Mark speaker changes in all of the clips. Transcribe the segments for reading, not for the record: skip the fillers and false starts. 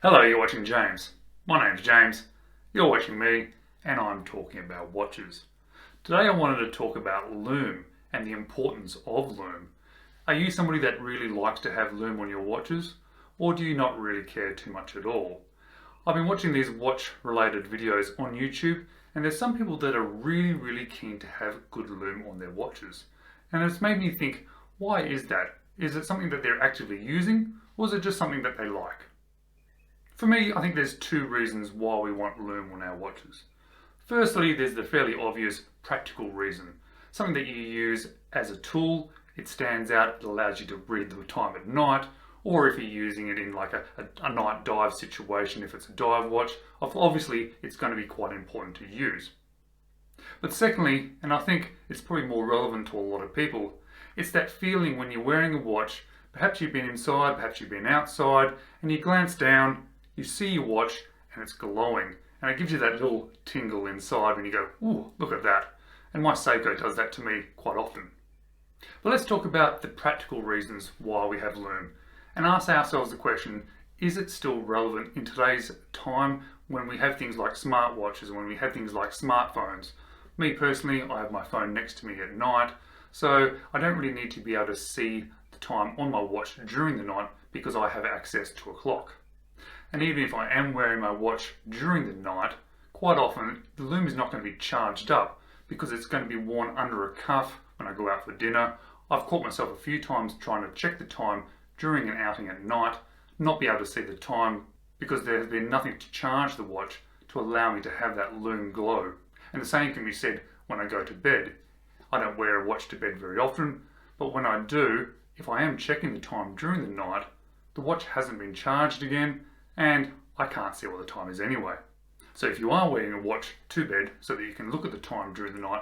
Speaker 1: Hello, you're watching James. My name's James, you're watching me, and I'm talking about watches. Today I wanted to talk about Lume and the importance of Lume. Are you somebody that really likes to have Lume on your watches, or do you not really care too much at all? I've been watching these watch-related videos on YouTube, and there's some people that are really keen to have good Lume on their watches. And it's made me think, why is that? Is it something that they're actively using, or is it just something that they like? For me, I think there's two reasons why we want Lume on our watches. Firstly, there's the fairly obvious practical reason. Something that you use as a tool, it stands out, it allows you to read the time at night, or if you're using it in like a night dive situation, if it's a dive watch, obviously it's going to be quite important to use. But secondly, and I think it's probably more relevant to a lot of people, it's that feeling when you're wearing a watch, perhaps you've been inside, perhaps you've been outside, and you glance down, you see your watch and it's glowing, and it gives you that little tingle inside when you go, ooh, look at that. And my Seiko does that to me quite often. But let's talk about the practical reasons why we have Lume and ask ourselves the question, is it still relevant in today's time when we have things like smartwatches and when we have things like smartphones? Me personally, I have my phone next to me at night, so I don't really need to be able to see the time on my watch during the night because I have access to a clock. And even if I am wearing my watch during the night, quite often the Lume is not going to be charged up because it's going to be worn under a cuff when I go out for dinner. I've caught myself a few times trying to check the time during an outing at night, not be able to see the time because there's been nothing to charge the watch to allow me to have that Lume glow. And the same can be said when I go to bed. I don't wear a watch to bed very often, but when I do, if I am checking the time during the night, the watch hasn't been charged again, and I can't see what the time is anyway. So if you are wearing a watch to bed so that you can look at the time during the night,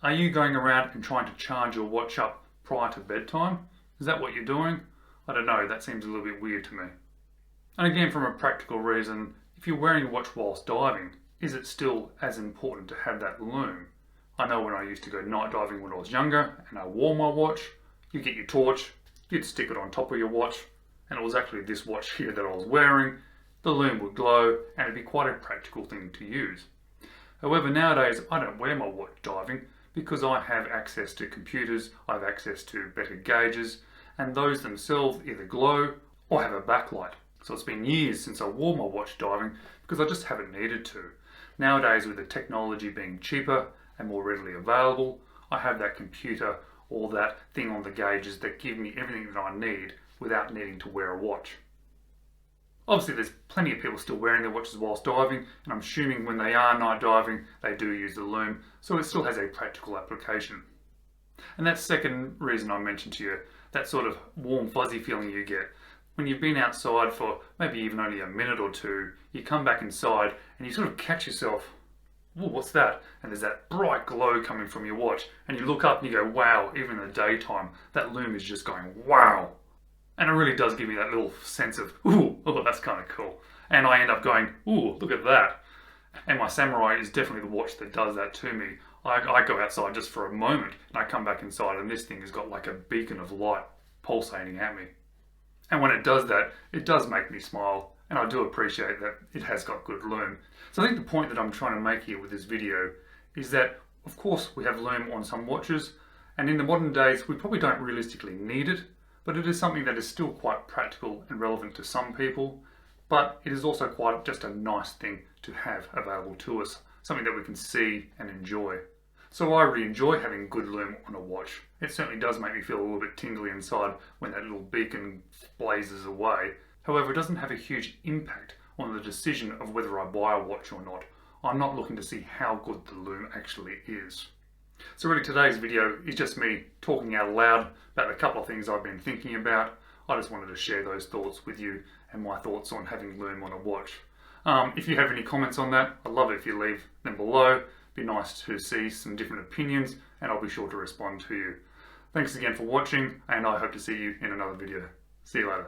Speaker 1: are you going around and trying to charge your watch up prior to bedtime? Is that what you're doing? I don't know, that seems a little bit weird to me. And again, from a practical reason, if you're wearing a watch whilst diving, is it still as important to have that Lume? I know when I used to go night diving when I was younger and I wore my watch, you get your torch, you'd stick it on top of your watch, and it was actually this watch here that I was wearing, the Lume would glow and it'd be quite a practical thing to use. However, nowadays I don't wear my watch diving because I have access to computers, I have access to better gauges, and those themselves either glow or have a backlight. So it's been years since I wore my watch diving because I just haven't needed to. Nowadays, with the technology being cheaper and more readily available, I have that computer or that thing on the gauges that give me everything that I need without needing to wear a watch. Obviously there's plenty of people still wearing their watches whilst diving, and I'm assuming when they are night diving they do use the Lume, so it still has a practical application. And that second reason I mentioned to you, that sort of warm fuzzy feeling you get when you've been outside for maybe even only a minute or two, you come back inside and you sort of catch yourself, "Ooh, what's that?" And there's that bright glow coming from your watch, and you look up and you go, wow, even in the daytime that Lume is just going wow. And it really does give me that little sense of, ooh, oh, that's kind of cool. And I end up going, ooh, look at that. And my Samurai is definitely the watch that does that to me. I go outside just for a moment and I come back inside and this thing has got like a beacon of light pulsating at me. And when it does that, it does make me smile, and I do appreciate that it has got good Lume. So I think the point that I'm trying to make here with this video is that, of course, we have Lume on some watches, and in the modern days we probably don't realistically need it, but it is something that is still quite practical and relevant to some people, but it is also quite just a nice thing to have available to us, something that we can see and enjoy. So I really enjoy having good Lume on a watch. It certainly does make me feel a little bit tingly inside when that little beacon blazes away. However, it doesn't have a huge impact on the decision of whether I buy a watch or not. I'm not looking to see how good the Lume actually is. So really today's video is just me talking out loud about a couple of things I've been thinking about. I just wanted to share those thoughts with you and my thoughts on having Lume on a watch. If you have any comments on that, I'd love it if you leave them below. Be nice to see some different opinions, and I'll be sure to respond to you. Thanks again for watching, and I hope to see you in another video. See you later.